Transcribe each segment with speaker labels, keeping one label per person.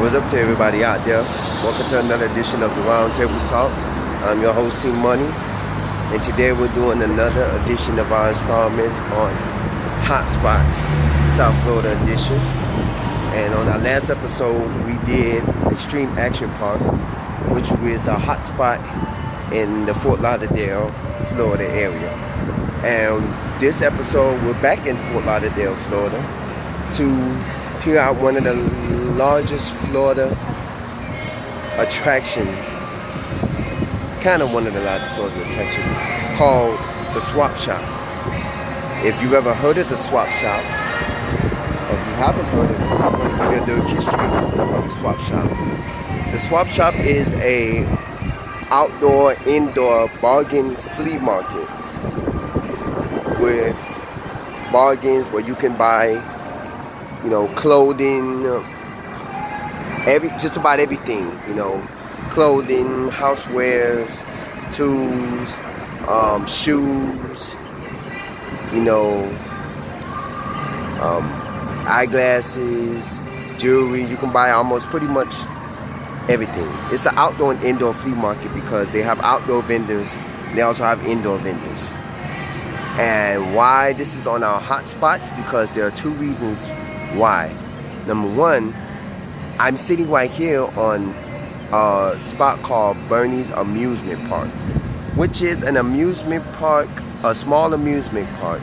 Speaker 1: What's up to everybody out there? Welcome to another edition of the Round Table Talk. I'm your host, C Money, and today we're doing another edition of our installments on Hotspots, South Florida edition. And on our last episode, we did Extreme Action Park, which is a hotspot in the Fort Lauderdale, Florida area. And this episode, we're back in Fort Lauderdale, Florida, to check out one of the largest Florida attractions, kind of one of the largest Florida attractions, called the Swap Shop. If you've ever heard of the Swap Shop, or if you haven't heard of it, I'm going to give you a little history of the Swap Shop. The Swap Shop is a outdoor, indoor bargain flea market with bargains where you can buy, clothing, just about everything, clothing, housewares, tools, shoes, eyeglasses, jewelry. You can buy almost pretty much everything. It's an outdoor and indoor flea market because they have outdoor vendors. They also have indoor vendors. And why this is on our hotspots? Because there are two reasons why. Number one, I'm sitting right here on a spot called Burnies Amusement Park, which is an amusement park, a small amusement park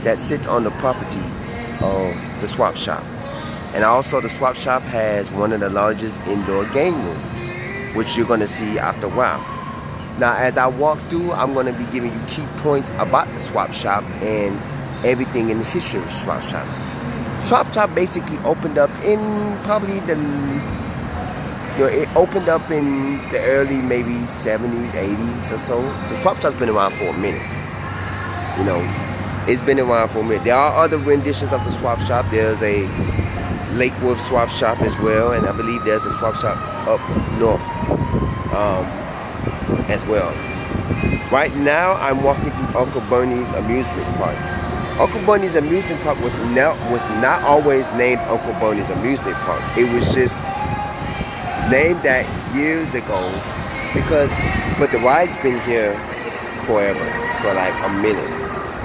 Speaker 1: that sits on the property of the Swap Shop. And also the Swap Shop has one of the largest indoor game rooms, which you're going to see after a while. Now, as I walk through, I'm going to be giving you key points about the Swap Shop and everything in the history of the Swap Shop. Swap Shop basically opened up in probably it opened up in the early maybe 70s, 80s or so. The Swap Shop's been around for a minute. It's been around for a minute. There are other renditions of the Swap Shop. There's a Lake Wolf Swap Shop as well, and I believe there's a Swap Shop up north as well. Right now, I'm walking through Uncle Bernie's Amusement Park. Uncle Bernie's Amusement Park was not always named Uncle Bernie's Amusement Park. It was just named that years ago but the ride's been here forever, for like a minute.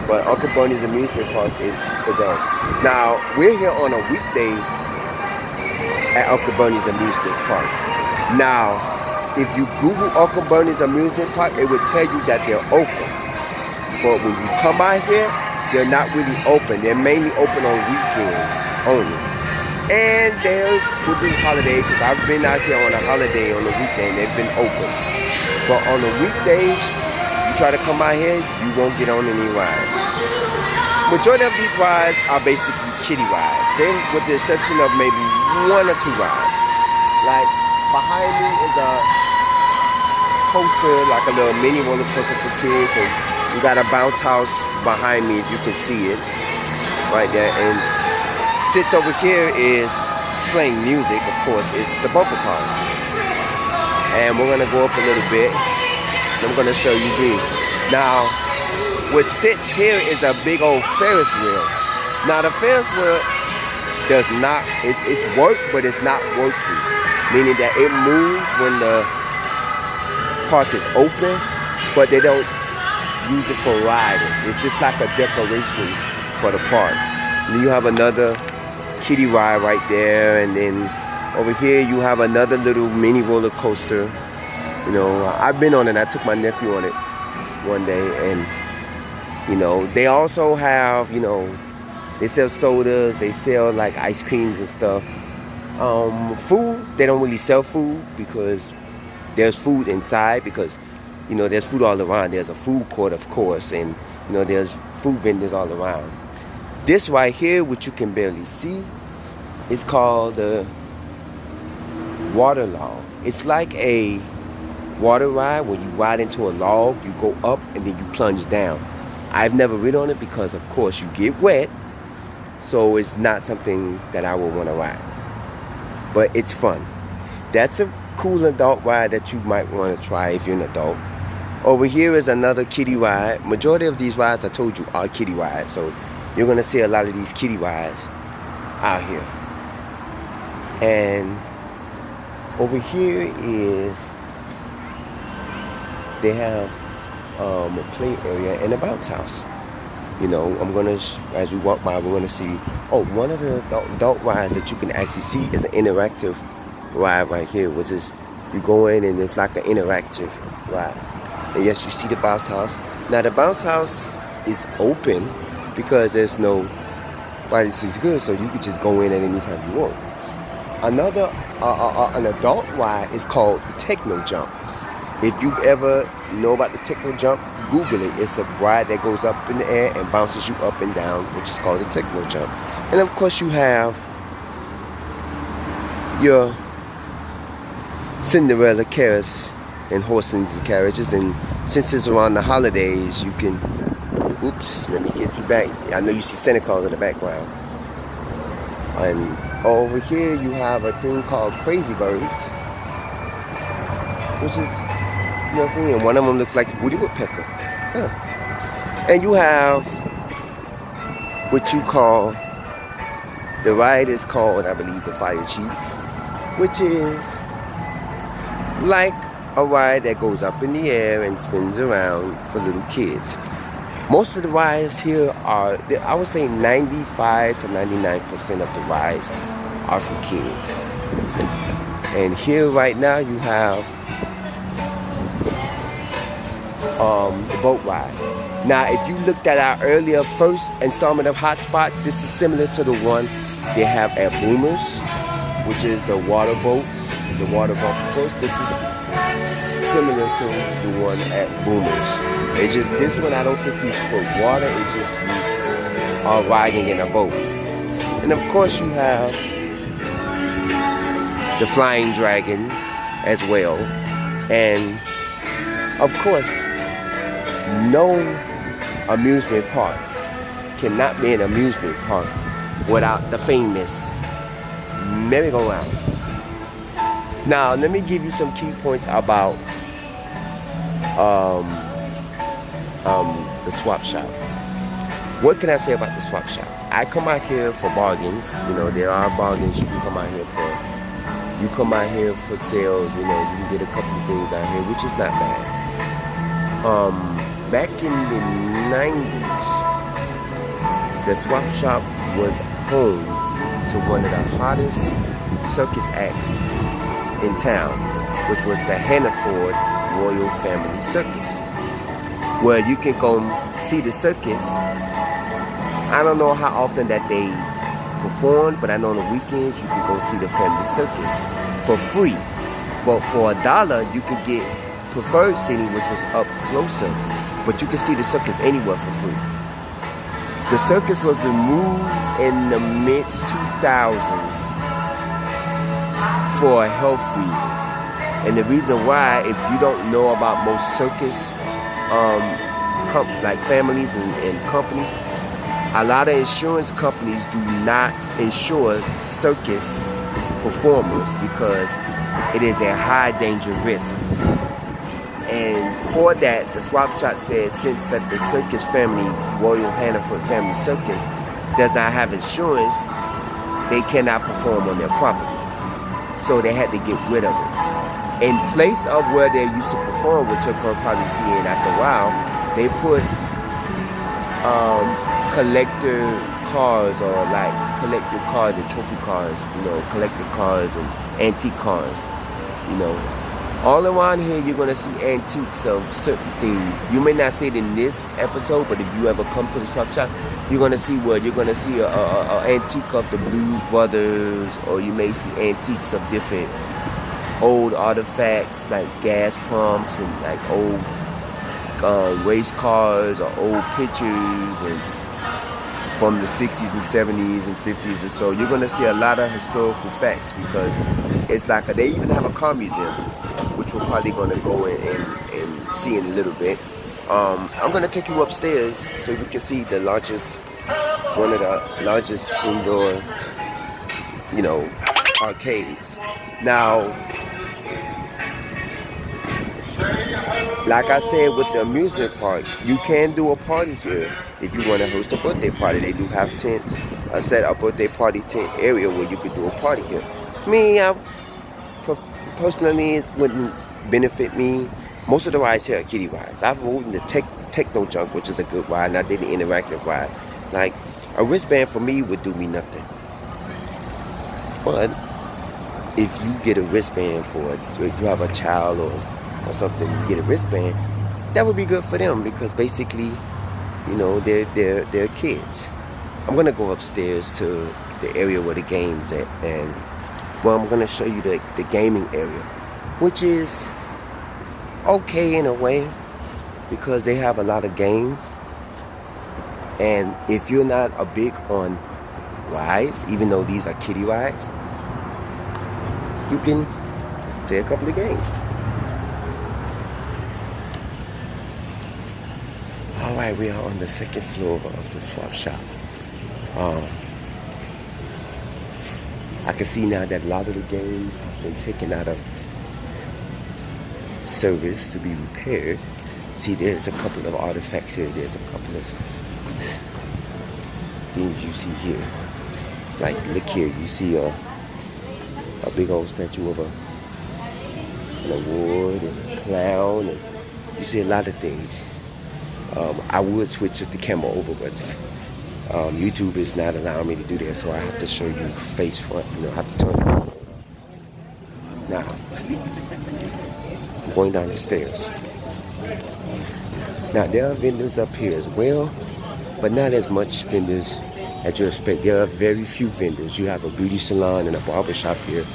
Speaker 1: But Uncle Bernie's Amusement Park is on. Now, we're here on a weekday at Uncle Bernie's Amusement Park. Now, if you Google Uncle Bernie's Amusement Park, it will tell you that they're open. But when you come out here, they're not really open. They're mainly open on weekends only. And they're within holiday, because I've been out here on a holiday on the weekend, they've been open. But on the weekdays, you try to come out here, you won't get on any rides. Majority of these rides are basically kiddie rides. They're with the exception of maybe one or two rides. Like behind me is a coaster, like a little mini roller coaster for kids, and you got a bounce house behind me if you can see it right there. And sits over here is playing music, of course. It's the bumper cars. And we're gonna go up a little bit. I'm gonna show you these. Now, what sits here is a big old Ferris wheel. Now, the Ferris wheel does not, it's work, but it's not working. Meaning that it moves when the park is open, but they don't use it for riders. It's just like a decoration for the park. And you have another kiddie ride right there, and then over here you have another little mini roller coaster. I've been on it. I took my nephew on it one day, and they also have, they sell sodas, they sell like ice creams and stuff. Food, they don't really sell food because there's food inside, because there's food all around. There's a food court, of course, and there's food vendors all around. This right here, which you can barely see, is called the water log. It's like a water ride where you ride into a log, you go up, and then you plunge down. I've never ridden on it because, of course, you get wet, so it's not something that I would want to ride. But it's fun. That's a cool adult ride that you might want to try if you're an adult. Over here is another kiddie ride. Majority of these rides, I told you, are kiddie rides. So you're going to see a lot of these kiddie rides out here. And Over here is, they have a play area and a bounce house. You know, as we walk by, we're gonna see, oh, one of the adult rides that you can actually see is an interactive ride right here, which is, you go in and it's like an interactive ride. And yes, you see the bounce house. Now the bounce house is open because there's no, this is good, so you could just go in at any time you want. Another, an adult ride is called the Techno Jump. If you've ever know about the Techno Jump, Google it. It's a ride that goes up in the air and bounces you up and down, which is called the Techno Jump. And of course you have your Cinderella carriages and horses and carriages. And since it's around the holidays, you can, oops, let me get you back. I know you see Santa Claus in the background. And over here you have a thing called Crazy Birds, which is, you know what I'm saying? And one of them looks like Woody Woodpecker. Yeah. And you have what you call, the ride is called, I believe, the Fire Chief, which is like a ride that goes up in the air and spins around for little kids. Most of the rides here are, I would say 95 to 99% of the rides are for kids. And here right now you have the boat ride. Now, if you looked at our earlier first installment of Hotspots, this is similar to the one they have at Boomers, which is the water boats, the water bumper boats. This is similar to the one at Boomers. It's just, this one I don't think you sport water, it's just you are riding in a boat. And of course you have the Flying Dragons as well. And of course, no amusement park cannot be an amusement park without the famous merry-go-round. Now, let me give you some key points about the swap shop. What can I say about the swap shop? I come out here for bargains. You know, there are bargains you can come out here for. You come out here for sales. You know, you can get a couple of things out here, which is not bad. Back in the 90s, the swap shop was home to one of the hottest circus acts in town, which was the Hannaford Royal Family Circus, where you can go see the circus. I don't know how often that they performed, but I know on the weekends you can go see the family circus for free. But for $1, you could get preferred seating, which was up closer, but you could see the circus anywhere for free. The circus was removed in the mid-2000s for health reasons. And the reason why, if you don't know about most circus like families and companies, a lot of insurance companies do not insure circus performers because it is a high danger risk. And for that, the swap shop says since that the circus family, Royal Hannaford Family Circus, does not have insurance, they cannot perform on their property. So they had to get rid of it. In place of where they used to perform, which you're going to probably see it after a while, they put collector cars, or like collector cars and trophy cars, you know, collector cars and antique cars, you know. All around here, you're going to see antiques of certain things. You may not see it in this episode, but if you ever come to the swap shop, you're going to see an antique of the Blues Brothers, or you may see antiques of different old artifacts like gas pumps and like old race cars or old pictures and from the 60s and 70s and 50s or so. You're going to see a lot of historical facts because it's like they even have a car museum, which we're probably going to go in and see in a little bit. I'm going to take you upstairs so we can see the largest, one of the largest indoor, you know, arcades. Now, like I said with the amusement park, you can do a party here if you want to host a birthday party. They do have tents, a birthday party tent area where you could do a party here. Me, personally, it wouldn't benefit me. Most of the rides here are kiddie rides. I've ridden the techno junk, which is a good ride, and I did the interactive ride. Like, a wristband for me would do me nothing. But if you get a wristband for it, if you have a child or something, you get a wristband, that would be good for them because basically, you know, they're kids. I'm gonna go upstairs to the area where the game's at, and well, I'm gonna show you the gaming area, which is okay in a way because they have a lot of games. And if you're not a big on rides, even though these are kiddie rides, you can play a couple of games. Alright, we are on the second floor of the swap shop. I can see now that a lot of the games have been taken out of service to be repaired. See, there's a couple of artifacts here. There's a couple of things you see here. Like, look here, you see a big old statue of an award and a clown, and you see a lot of things. I would switch the camera over, but YouTube is not allowing me to do that, so I have to show you face front. You know, I have to turn it on. Now, I'm going down the stairs. Now, there are vendors up here as well, but not as much vendors as you expect. There are very few vendors. You have a beauty salon and a barber shop here,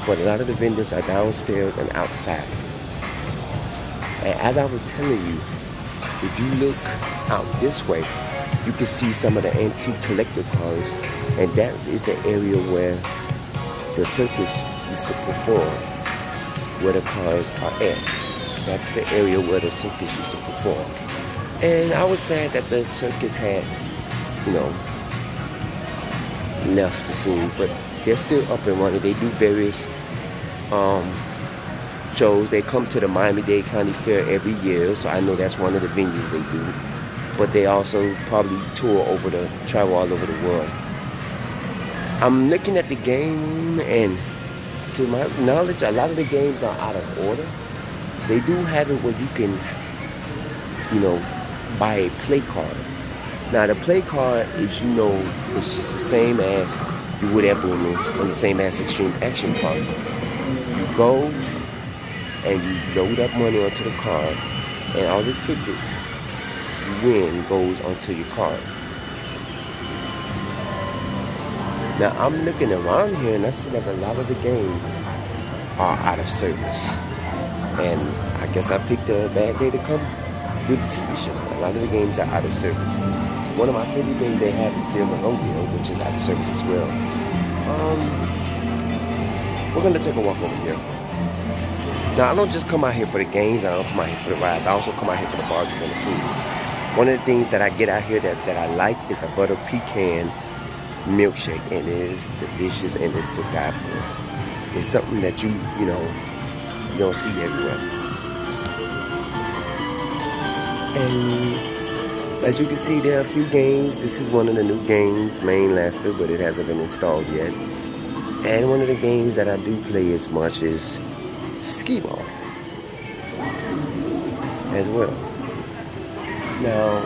Speaker 1: but a lot of the vendors are downstairs and outside. And as I was telling you, if you look out this way, you can see some of the antique collector cars, and that is the area where the circus used to perform, where the cars are at. That's the area where the circus used to perform. And I was sad that the circus had, you know, left the scene, but they're still up and running. They do various shows. They come to the Miami-Dade County Fair every year, so I know that's one of the venues they do. But they also probably travel all over the world. I'm looking at the game, and to my knowledge, a lot of the games are out of order. They do have it where you can, you know, buy a play card. Now, the play card is, you know, it's just the same as you would at Burnies, and the same as Extreme Action Park. You go and you load up money onto the card, and all the tickets you win goes onto your card. Now, I'm looking around here, and I see that a lot of the games are out of service. And I guess I picked a bad day to come do the TV show. A lot of the games are out of service. One of my favorite games they have is still Lauderdale, which is out of service as well. We're gonna take a walk over here. Now, I don't just come out here for the games, I don't come out here for the rides, I also come out here for the bargains and the food. One of the things that I get out here that I like is a butter pecan milkshake, and it is delicious and it's to die for. It's something that you don't see everywhere. And as you can see, there are a few games. This is one of the new games, Main Laster, but it hasn't been installed yet. And one of the games that I do play as much is skee ball as well. Now,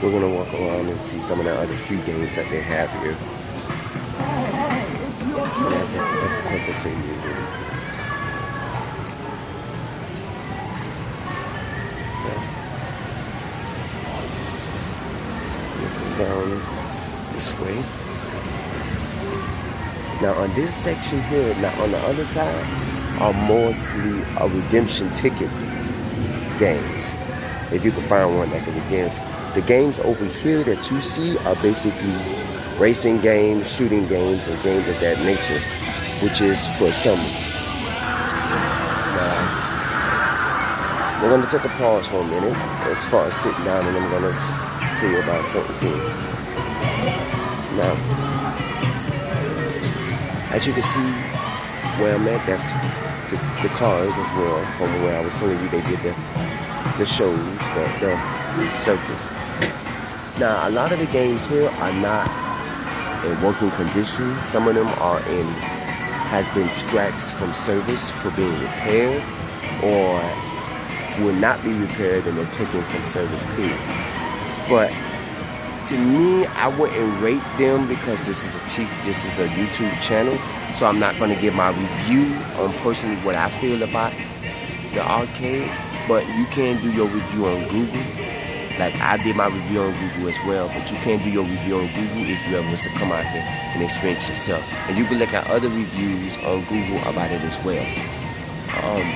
Speaker 1: we're going to walk around and see some of the other few games that they have here. And that's of course the play music. Down this way. Now on this section here, now on the other side are mostly redemption ticket games. If you can find one that can redeem. The games over here that you see are basically racing games, shooting games, and games of that nature, which is for summer. Now, we're going to take a pause for a minute as far as sitting down, and I'm going to tell you about certain things. Now, as you can see where I'm at, that's the cars as well. From where I was telling you, they did the shows, the circus. Now, a lot of the games here are not in working condition. Some of them are in has been scratched from service for being repaired or will not be repaired and they're taken from service, period. But to me, I wouldn't rate them because this is a YouTube channel, so I'm not going to give my review on personally what I feel about the arcade. But you can do your review on Google. Like I did my review on Google as well, but you can do your review on Google if you ever was to come out here and experience yourself. And you can look at other reviews on Google about it as well.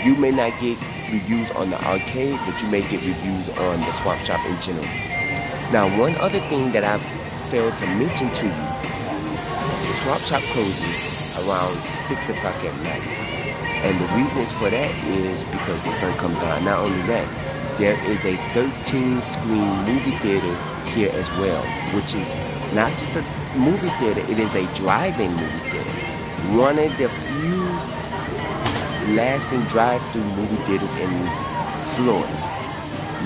Speaker 1: You may not get reviews on the arcade, but you may get reviews on the swap shop in general. Now, one other thing that I've failed to mention to you, the swap shop closes around 6 o'clock at night. And the reasons for that is because the sun comes down. Not only that, there is a 13-screen movie theater here as well, which is not just a movie theater, it is a drive-in movie theater. One of the few lasting drive-through movie theaters in Florida.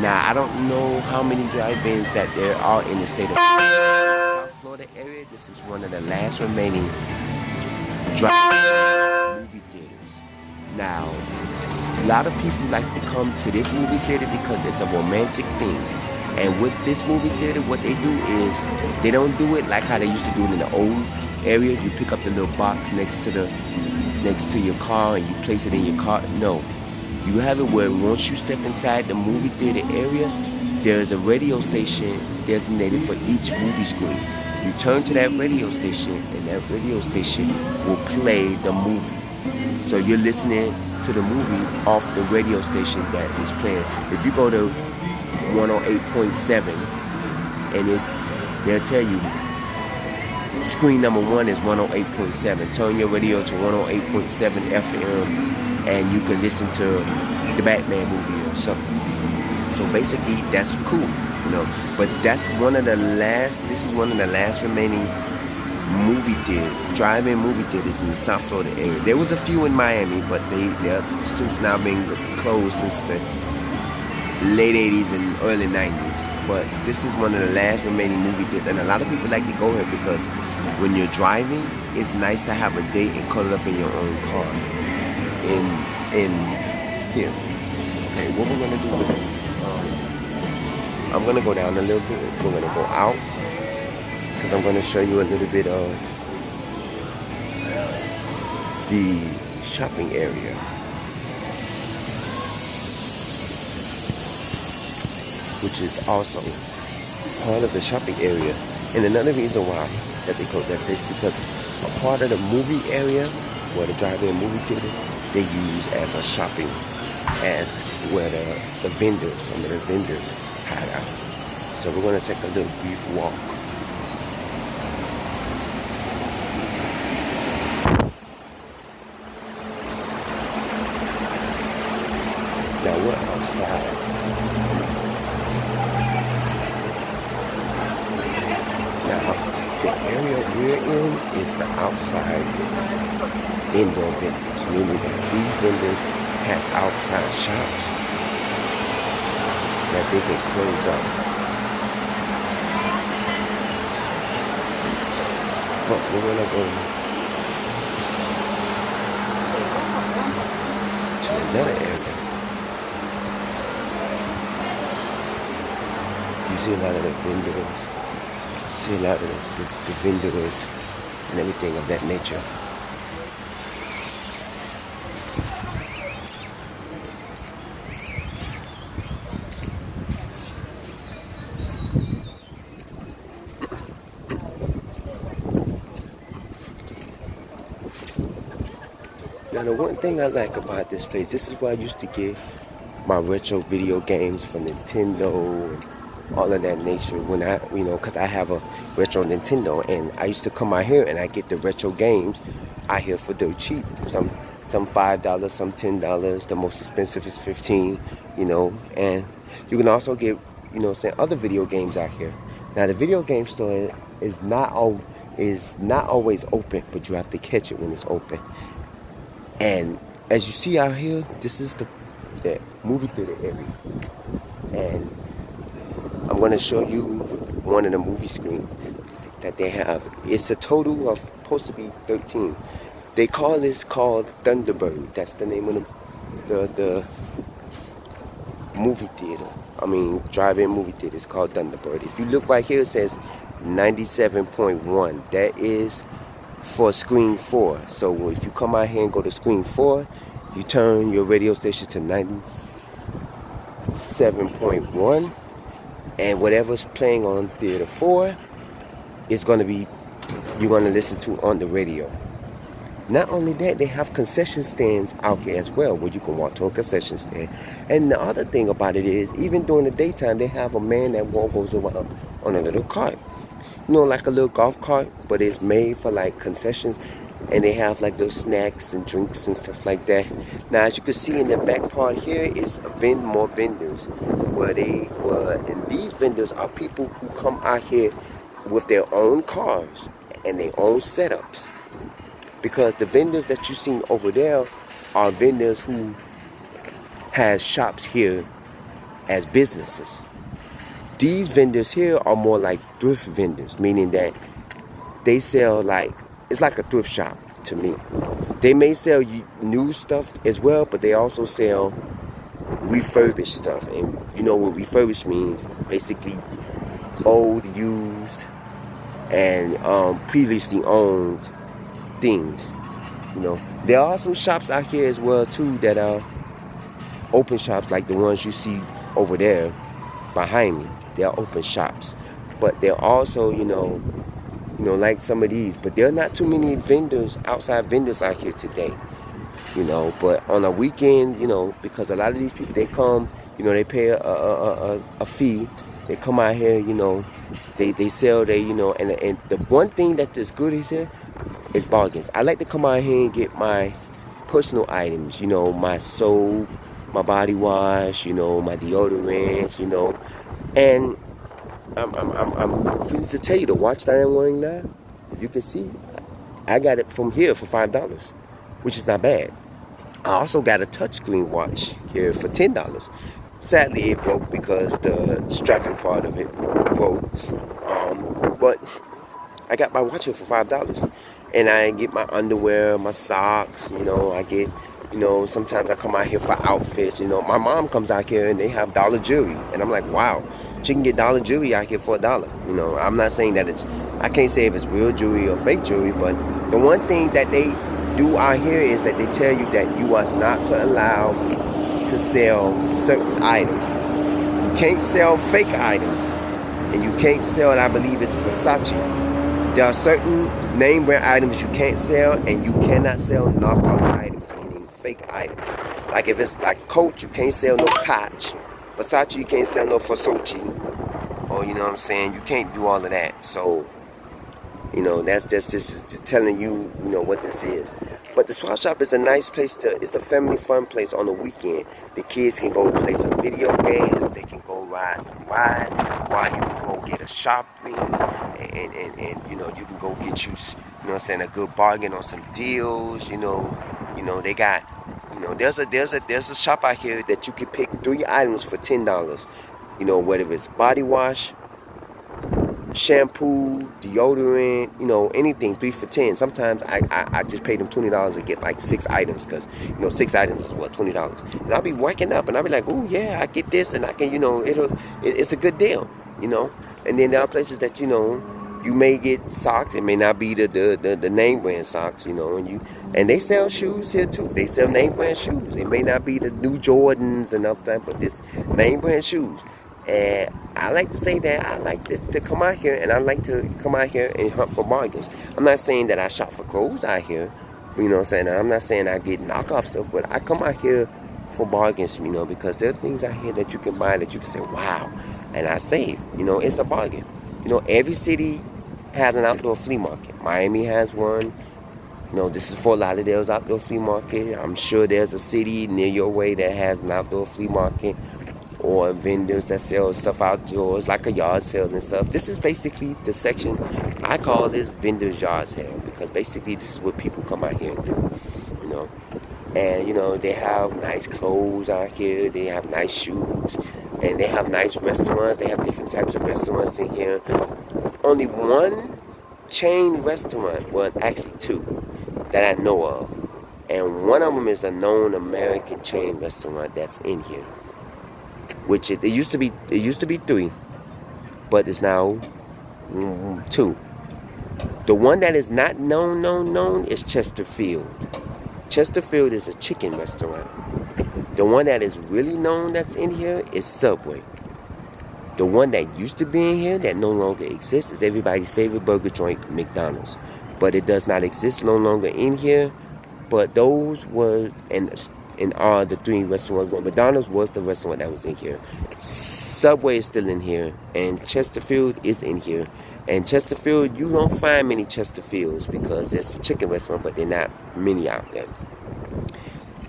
Speaker 1: Now, I don't know how many drive-ins that there are in the state of South Florida area. This is one of the last remaining drive-in movie theaters. Now, a lot of people like to come to this movie theater because it's a romantic theme. And with this movie theater, what they do is they don't do it like how they used to do it in the old area. You pick up the little box next to your car and you place it in your car. No, you have it where once you step inside the movie theater area, there's a radio station designated for each movie screen. You turn to that radio station and that radio station will play the movie. So you're listening to the movie off the radio station that is playing. If you go to 108.7 and they'll tell you screen number 1 is 108.7. Turn your radio to 108.7 FM and you can listen to the Batman movie or something. So basically that's cool, you know. But this is one of the last remaining movie theater, drive-in movie theaters in the South Florida area. There was a few in Miami, but they're since now being closed since the late 80s and early 90s. But this is one of the last remaining movie theaters, and a lot of people like to go here because when you're driving, it's nice to have a date and cuddle up in your own car. In here. Okay, what we're gonna do with it? I'm gonna go down a little bit. We're gonna go out because I'm gonna show you a little bit of the shopping area. Which is also part of the shopping area. And another reason why that they call that place because a part of the movie area where the drive-in movie theater they use as a shopping, as where the vendors, some of the vendors hide out. So we're gonna take a little brief walk. Now we're outside. Now, the area we're in is the outside indoor vendors, meaning that these vendors has outside shops that they can close up. But we're gonna go to another area. You see a lot of the vendors. See a lot of the vendors and everything of that nature. Now the one thing I like about this place, this is where I used to get my retro video games from Nintendo and all of that nature when I, because I have a retro Nintendo and I used to come out here and I get the retro games out here for dirt cheap. Some $5, some $10. The most expensive is $15, and you can also get, other video games out here. Now the video game store is not always open, but you have to catch it when it's open. And as you see out here, this is the movie theater area. And I'm going to show you one of the movie screens that they have. It's a total of supposed to be 13. They call this called Thunderbird. That's the name of the movie theater. I mean, drive-in movie theater. It's called Thunderbird. If you look right here, it says 97.1. That is for screen 4. So if you come out here and go to screen 4, you turn your radio station to 97.1, and whatever's playing on theater 4 is going to be, you're going to listen to on the radio. Not only that, they have concession stands out here as well, where you can walk to a concession stand. And the other thing about it is, even during the daytime, they have a man that goes around on a little cart. You know, like a little golf cart, but it's made for like concessions. And they have like little snacks and drinks and stuff like that. Now, as you can see in the back part here is more vendors. And these vendors are people who come out here with their own cars and their own setups. Because the vendors that you see over there are vendors who has shops here as businesses. These vendors here are more like thrift vendors, meaning that they sell like, it's like a thrift shop to me. They may sell you new stuff as well, but they also sell refurbished stuff. And you know what refurbished means? Basically old, used, and previously owned things. You know, there are some shops out here as well too that are open shops, like the ones you see over there behind me. They're open shops, but they're also, you know, like some of these. But there are not too many vendors, outside vendors out here today. You know, but on a weekend, you know, because a lot of these people, they come, you know, they pay a fee. They come out here, you know, they sell, you know, and the one thing that is good is here is bargains. I like to come out here and get my personal items, you know, my soap, my body wash, you know, my deodorants, you know, and I'm pleased to tell you the watch that I'm wearing now, you can see, I got it from here for $5, which is not bad. I also got a touchscreen watch here for $10. Sadly, it broke because the strapping part of it broke, but I got my watch here for $5. And I get my underwear, my socks, you know, I get, you know, sometimes I come out here for outfits, you know. My mom comes out here and they have dollar jewelry. And I'm like, wow, she can get dollar jewelry out here for $1. You know, I'm not saying that I can't say if it's real jewelry or fake jewelry, but the one thing that they do out here is that they tell you that you are not to allow to sell certain items. You can't sell fake items. And you can't sell, I believe it's Versace. There are certain name brand items you can't sell, and you cannot sell knockoff items, meaning fake items. Like if it's like Coach, you can't sell no Coach. Versace, you can't sell no Versace. Or you know what I'm saying? You can't do all of that. So, you know, that's just telling you, you know, what this is. But the swap shop is a nice place it's a family fun place on the weekend. The kids can go play some video games, they can go ride some rides, while you can go get a shopping, and you know, you can go get you know what I'm saying, a good bargain on some deals, you know, they got, you know, there's a shop out here that you can pick 3 items for $10. You know, whether it's body wash, shampoo, deodorant, you know, anything, 3 for $10. Sometimes I just pay them $20 to get like 6 items, because, you know, 6 items is what, $20. And I'll be working up and I'll be like, oh yeah, I get this, and I can, you know, it's a good deal, you know. And then there are places that, you know, you may get socks. It may not be the name brand socks, you know, and they sell shoes here too. They sell name brand shoes. It may not be the new Jordans and stuff, but it's name brand shoes. And I like to say that I like to come out here, and I like to come out here and hunt for bargains. I'm not saying that I shop for clothes out here, you know what I'm saying? I'm not saying I get knockoff stuff, but I come out here for bargains, you know, because there are things out here that you can buy that you can say, wow, and I save, you know, it's a bargain. You know, every city has an outdoor flea market. Miami has one. You know, this is Fort Lauderdale's outdoor flea market. I'm sure there's a city near your way that has an outdoor flea market, or vendors that sell stuff outdoors, like a yard sale and stuff. This is basically the section, I call this vendor's yard sale, because basically this is what people come out here and do, you know. And, you know, they have nice clothes out here, they have nice shoes, and they have nice restaurants. They have different types of restaurants in here. Only one chain restaurant, well, actually 2. that I know of. And one of them is a known American chain restaurant that's in here. Which it used to be three, but it's now two. The one that is not known is Chesterfield. Chesterfield is a chicken restaurant. The one that is really known that's in here is Subway. The one that used to be in here that no longer exists is everybody's favorite burger joint, McDonald's. But it does not exist no longer in here. But those were and are the three restaurants. Well, McDonald's was the restaurant that was in here. Subway is still in here, and Chesterfield is in here. And Chesterfield, you don't find many Chesterfields because it's a chicken restaurant, but they're not many out there.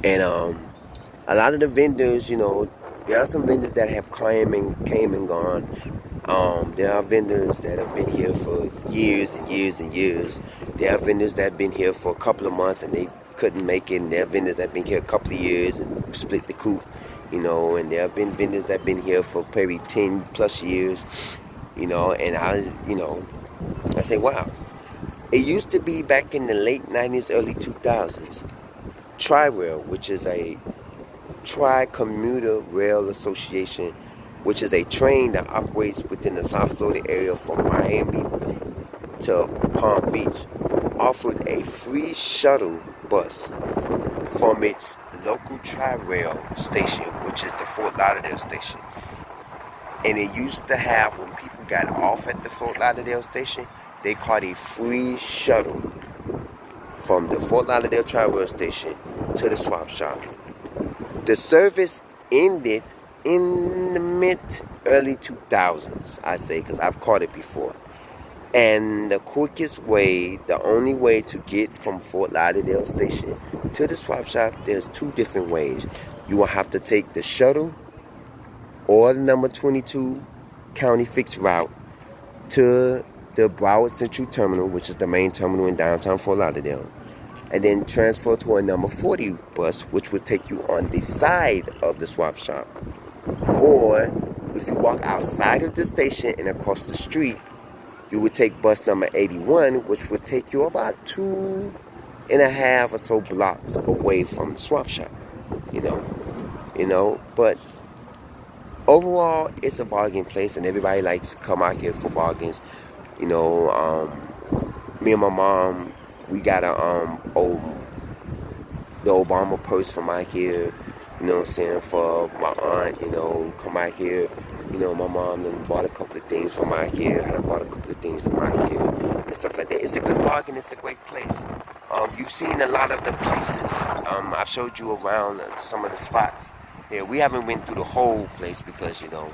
Speaker 1: And a lot of the vendors, there are some vendors that have came and gone. There are vendors that have been here for years and years and years. There are vendors that have been here for a couple of months and they couldn't make it. And there are vendors that have been here a couple of years and split the coop, And there have been vendors that have been here for probably 10 plus years, And I say, wow. It used to be back in the late 90s, early 2000s. Tri-Rail, which is a Tri-Commuter Rail Association, which is a train that operates within the South Florida area from Miami to Palm Beach, offered a free shuttle bus from its local Tri-Rail station, which is the Fort Lauderdale station. And it used to have, when people got off at the Fort Lauderdale station, they called a free shuttle from the Fort Lauderdale Tri-Rail station to the swap shop. The service ended in the mid-early 2000s, I say, because I've caught it before. And the quickest way, the only way to get from Fort Lauderdale station to the swap shop, there's two different ways. You will have to take the shuttle or the number 22 county fixed route to the Broward Central Terminal, which is the main terminal in downtown Fort Lauderdale, and then transfer to a number 40 bus, which would take you on the side of the swap shop. Or if you walk outside of the station and across the street, you would take bus number 81, which would take you about 2.5 or so blocks away from the swap shop. But overall, it's a bargain place, and everybody likes to come out here for bargains. Me and my mom, we got the Obama purse from out here, for my aunt, come out here. My mom done bought a couple of things from out here. I done bought a couple of things from out here and stuff like that. It's a good bargain. It's a great place. You've seen a lot of the places. I've showed you around some of the spots. Yeah, we haven't went through the whole place because, I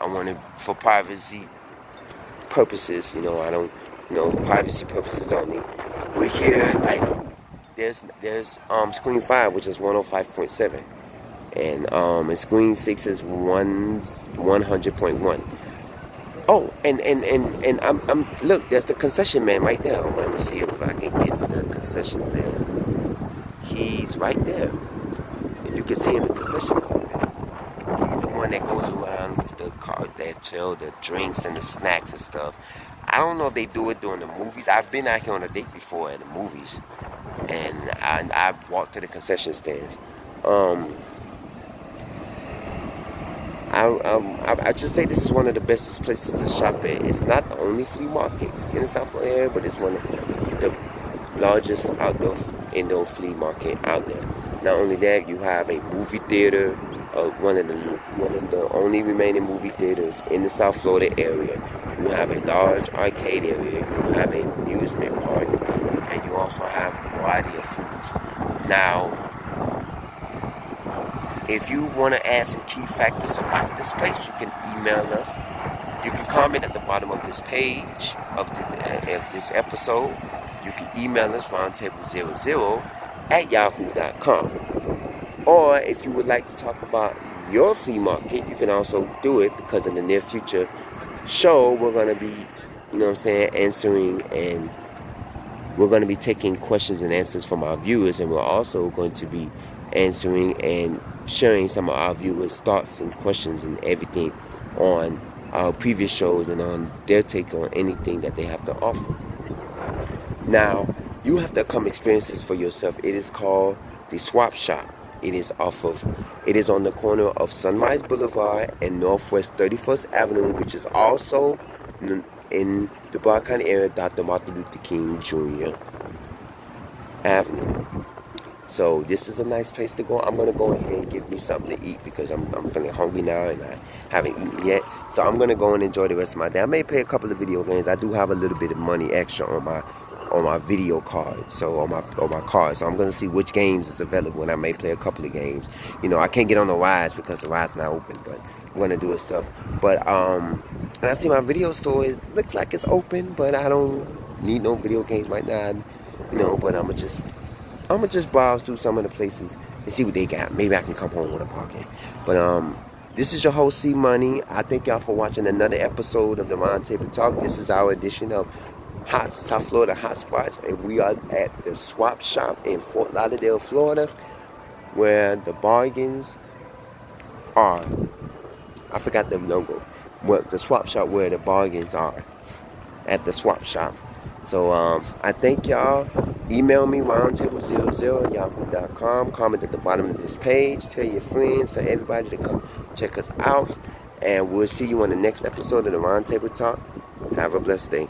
Speaker 1: wanted, for privacy purposes, I don't, privacy purposes only. We're here, there's Screen 5, which is 105.7. And Screen 6 is 100.1. Oh, and I'm look, there's the concession man right there. Let me see if I can get the concession man. He's right there. If you can see him, the concession man. He's the one that goes around with the car that sell the drinks and the snacks and stuff. I don't know if they do it during the movies. I've been out here on a date before at the movies, and I've walked to the concession stands. I just say this is one of the best places to shop at. It's not the only flea market in the South Florida area, but it's one of the largest outdoor indoor flea market out there. Not only that, you have a movie theater, one of the only remaining movie theaters in the South Florida area. You have a large arcade area. You have an amusement park, and you also have a variety of foods. Now, if you want to add some key factors about this place, you can email us. You can comment at the bottom of this page of this episode. You can email us roundtable00@yahoo.com. Or if you would like to talk about your flea market, you can also do it, because in the near future show, we're going to be, answering, and we're going to be taking questions and answers from our viewers, and we're also going to be answering and sharing some of our viewers' thoughts and questions and everything on our previous shows and on their take on anything that they have to offer. Now, You have to come experience this for yourself. It is called the Swap Shop. It is on the corner of Sunrise Boulevard and Northwest 31st Avenue, which is also in the Broward County area, Dr. Martin Luther King Jr. Avenue. So this is a nice place to go. I'm going to go ahead and give me something to eat because I'm feeling hungry now and I haven't eaten yet. So I'm going to go and enjoy the rest of my day. I may play a couple of video games. I do have a little bit of money extra on my video card, so on my card. So I'm going to see which games is available, and I may play a couple of games. You know, I can't get on the rides because the ride's not open, but I'm going to do it stuff. But and I see my video store. It looks like it's open, but I don't need no video games right now. You know, but I'm gonna just browse through some of the places and see what they got. Maybe I can come home with a parking. But this is your host C Money. I thank y'all for watching another episode of the Roundtable Talk. This is our edition of South Florida Hotspots, and we are at the Swap Shop in Fort Lauderdale, Florida, where the bargains are. I forgot the logo. Well, the Swap Shop where the bargains are at the Swap Shop. So I thank y'all. Email me roundtable00@yahoo.com. Comment at the bottom of this page. Tell your friends, tell everybody to come check us out. And we'll see you on the next episode of the Roundtable Talk. Have a blessed day.